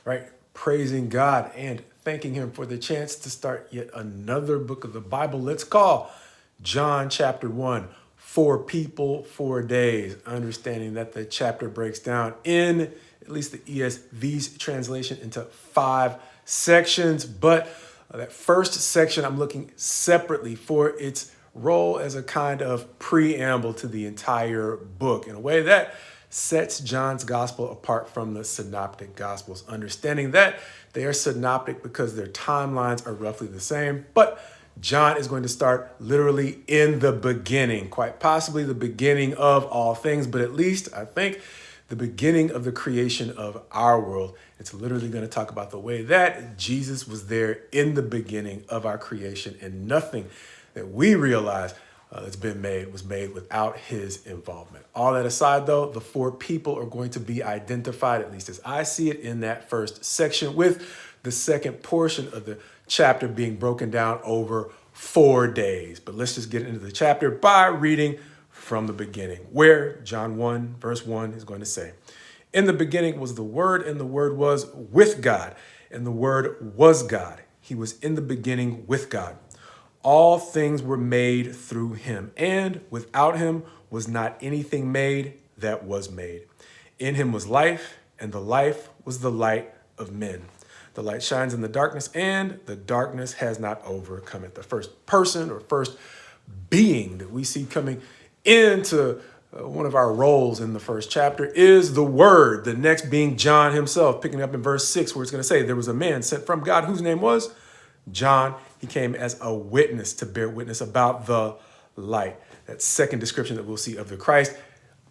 right? Praising God and thanking him for the chance to start yet another book of the Bible. Let's call John chapter 1, 4 people, 4 days, understanding that the chapter breaks down in at least the ESV's translation into 5 sections. But that first section, I'm looking separately for its role as a kind of preamble to the entire book in a way that sets John's gospel apart from the synoptic gospels, understanding that they are synoptic because their timelines are roughly the same. But John is going to start literally in the beginning, quite possibly the beginning of all things, but at least I think the beginning of the creation of our world. It's literally going to talk about the way that Jesus was there in the beginning of our creation, and nothing that we realize that's been made was made without his involvement. All that aside, though, the 4 people are going to be identified, at least as I see it, in that first section, with the second portion of the chapter being broken down over 4 days. But let's just get into the chapter by reading from the beginning, where John 1, verse 1 is going to say, "In the beginning was the Word, and the Word was with God, and the Word was God. He was in the beginning with God. All things were made through him, and without him was not anything made that was made. In him was life, and the life was the light of men. The light shines in the darkness, and the darkness has not overcome it." The first person or first being that we see coming into one of our roles in the first chapter is the Word, the next being John himself, picking up in verse 6, where it's going to say, "There was a man sent from God whose name was John. He came as a witness to bear witness about the light." That second description that we'll see of the Christ,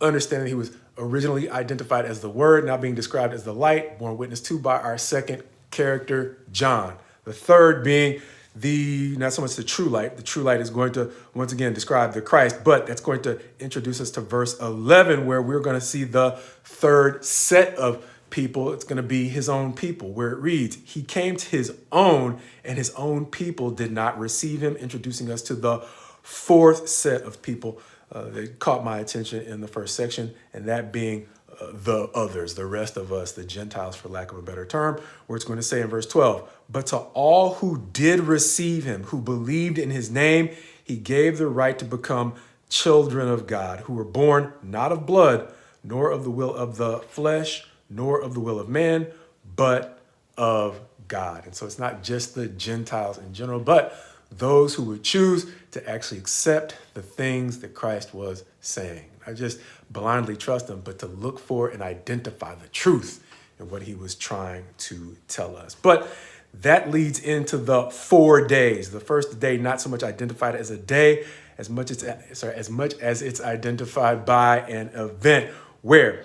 understanding he was originally identified as the Word, now being described as the light, borne witness to by our second character, John. The third being not so much the true light. The true light is going to once again describe the Christ, but that's going to introduce us to verse 11, where we're going to see the third set of people. It's going to be his own people, where it reads, "He came to his own, and his own people did not receive him," introducing us to the fourth set of people that caught my attention in the first section, and that being the others, the rest of us, the Gentiles, for lack of a better term, where it's going to say in verse 12, "But to all who did receive him, who believed in his name, he gave the right to become children of God, who were born not of blood, nor of the will of the flesh, nor of the will of man, but of God." And so it's not just the Gentiles in general, but those who would choose to actually accept the things that Christ was saying. Not just blindly trust him, but to look for and identify the truth in what he was trying to tell us. But that leads into the 4 days. The first day, not so much identified as a day, as much as it's identified by an event where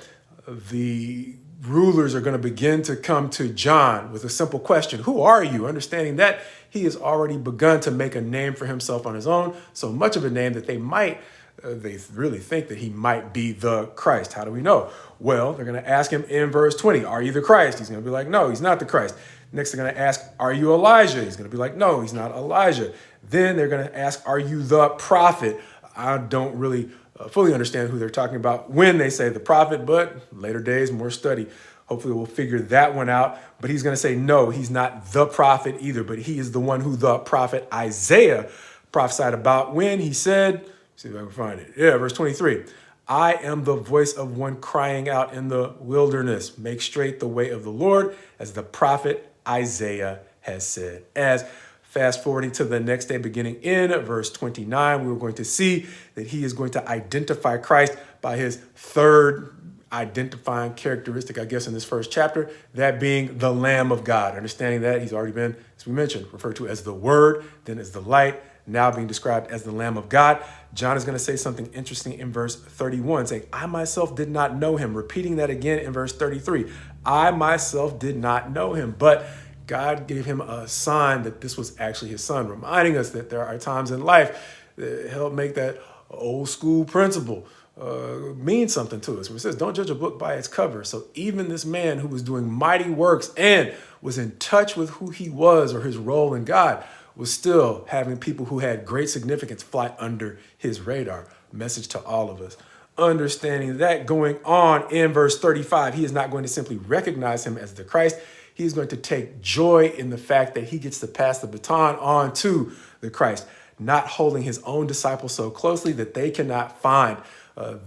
the rulers are going to begin to come to John with a simple question: "Who are you?" Understanding that he has already begun to make a name for himself on his own, so much of a name that they really think that he might be the Christ. How do we know? Well, they're going to ask him in verse 20, "Are you the Christ?" He's going to be like, "No, he's not the Christ." Next, they're going to ask, "Are you Elijah?" He's going to be like, "No, he's not Elijah." Then they're going to ask, "Are you the prophet?" I don't really fully understand who they're talking about when they say the prophet, but later days, more study, hopefully we'll figure that one out. But he's going to say, no, he's not the prophet either, but he is the one who the prophet Isaiah prophesied about when he said, see if I can find it. Yeah, verse 23. "I am the voice of one crying out in the wilderness, make straight the way of the Lord, as the prophet Isaiah has said." As fast forwarding to the next day, beginning in verse 29, we're going to see that he is going to identify Christ by his third identifying characteristic, I guess, in this first chapter, that being the Lamb of God. Understanding that he's already been, as we mentioned, referred to as the Word, then as the light, now being described as the Lamb of God. John is going to say something interesting in verse 31, saying, "I myself did not know him." Repeating that again in verse 33. "I myself did not know him, but God gave him a sign that this was actually his son," reminding us that there are times in life that help make that old school principle mean something to us. Where it says, don't judge a book by its cover. So even this man who was doing mighty works and was in touch with who he was or his role in God was still having people who had great significance fly under his radar. Message to all of us. Understanding that, going on in verse 35, he is not going to simply recognize him as the Christ. He is going to take joy in the fact that he gets to pass the baton on to the Christ, not holding his own disciples so closely that they cannot find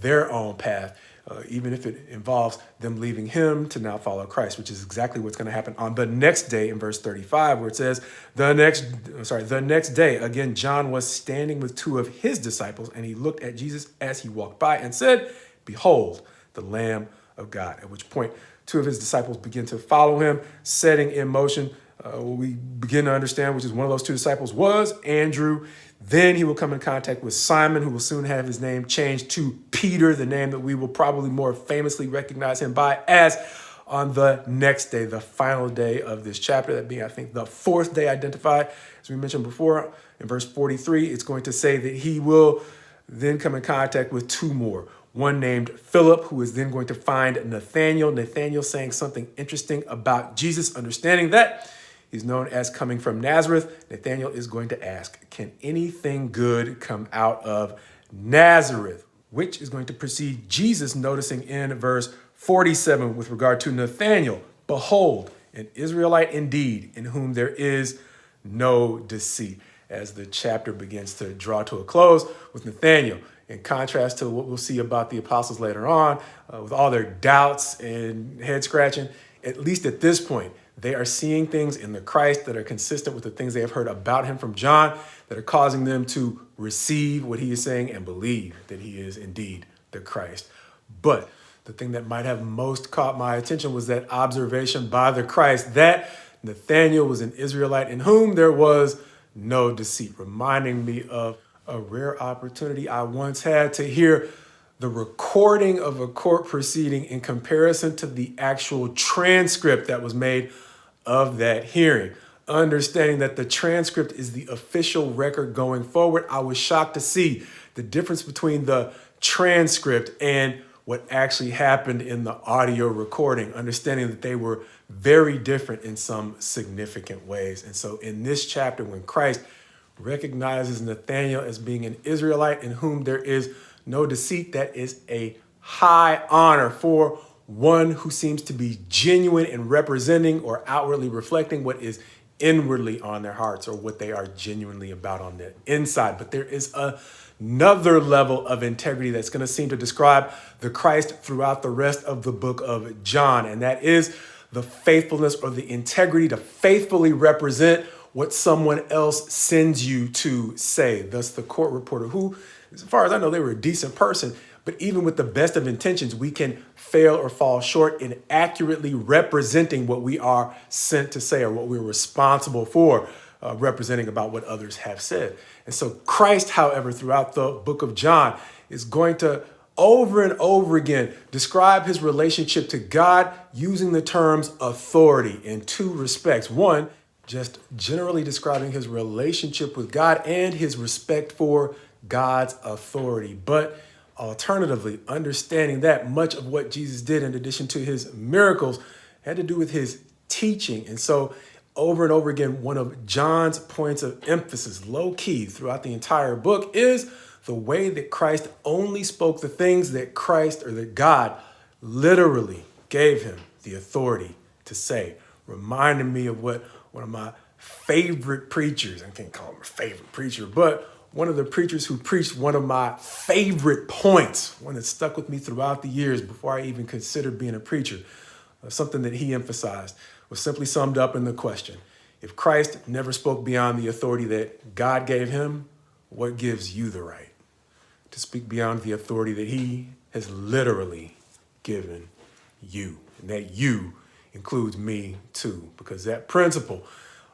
their own path, even if it involves them leaving him to now follow Christ, which is exactly what's going to happen on the next day in verse 35, where it says, the next day, again, John was standing with two of his disciples, and he looked at Jesus as he walked by and said, "Behold, the Lamb of God." At which point, two of his disciples begin to follow him, setting in motion what we begin to understand, which is one of those two disciples was Andrew. Then he will come in contact with Simon, who will soon have his name changed to Peter, the name that we will probably more famously recognize him by as on the next day, the final day of this chapter, that being, I think, the fourth day identified. As we mentioned before, in verse 43, it's going to say that he will then come in contact with two more. One named Philip, who is then going to find Nathanael. Nathanael saying something interesting about Jesus, understanding that he's known as coming from Nazareth. Nathanael is going to ask, can anything good come out of Nazareth? Which is going to precede Jesus noticing in verse 47 with regard to Nathanael, behold, an Israelite indeed, in whom there is no deceit. As the chapter begins to draw to a close with Nathanael, in contrast to what we'll see about the apostles later on, with all their doubts and head scratching, at least at this point, they are seeing things in the Christ that are consistent with the things they have heard about him from John, that are causing them to receive what he is saying and believe that he is indeed the Christ. But the thing that might have most caught my attention was that observation by the Christ that Nathanael was an Israelite in whom there was no deceit, reminding me of a rare opportunity I once had to hear the recording of a court proceeding in comparison to the actual transcript that was made of that hearing. Understanding that the transcript is the official record going forward, I was shocked to see the difference between the transcript and what actually happened in the audio recording, understanding that they were very different in some significant ways. And so in this chapter, when Christ recognizes Nathanael as being an Israelite in whom there is no deceit, that is a high honor for one who seems to be genuine in representing or outwardly reflecting what is inwardly on their hearts or what they are genuinely about on the inside. But there is another level of integrity that's going to seem to describe the Christ throughout the rest of the book of John, and that is the faithfulness or the integrity to faithfully represent what someone else sends you to say. Thus, the court reporter, who, as far as I know, they were a decent person, but even with the best of intentions, we can fail or fall short in accurately representing what we are sent to say or what we're responsible for representing about what others have said. And so Christ, however, throughout the book of John, is going to over and over again describe his relationship to God using the terms authority in two respects. One, just generally describing his relationship with God and his respect for God's authority. But alternatively, understanding that much of what Jesus did, in addition to his miracles, had to do with his teaching. And so over and over again, one of John's points of emphasis, low key throughout the entire book, is the way that Christ only spoke the things that Christ or that God literally gave him the authority to say, reminding me of what one of my favorite preachers, I can't call him a favorite preacher, but one of the preachers who preached one of my favorite points, one that stuck with me throughout the years before I even considered being a preacher, something that he emphasized was simply summed up in the question: if Christ never spoke beyond the authority that God gave him, what gives you the right to speak beyond the authority that he has literally given you? And that you includes me too, because that principle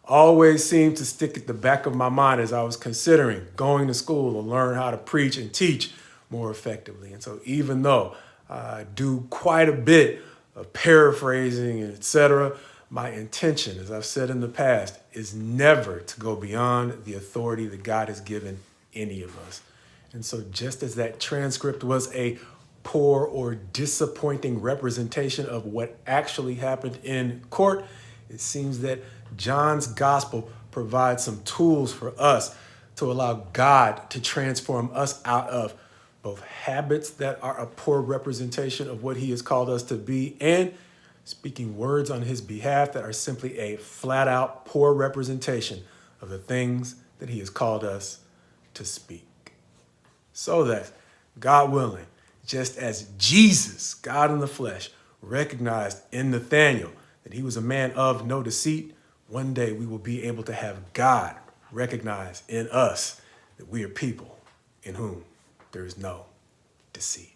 always seemed to stick at the back of my mind as I was considering going to school to learn how to preach and teach more effectively. And so even though I do quite a bit of paraphrasing and etc., my intention, as I've said in the past, is never to go beyond the authority that God has given any of us. And so just as that transcript was a poor or disappointing representation of what actually happened in court, it seems that John's gospel provides some tools for us to allow God to transform us out of both habits that are a poor representation of what he has called us to be, and speaking words on his behalf that are simply a flat out poor representation of the things that he has called us to speak. So that, God willing, just as Jesus, God in the flesh, recognized in Nathanael that he was a man of no deceit, one day we will be able to have God recognize in us that we are people in whom there is no deceit.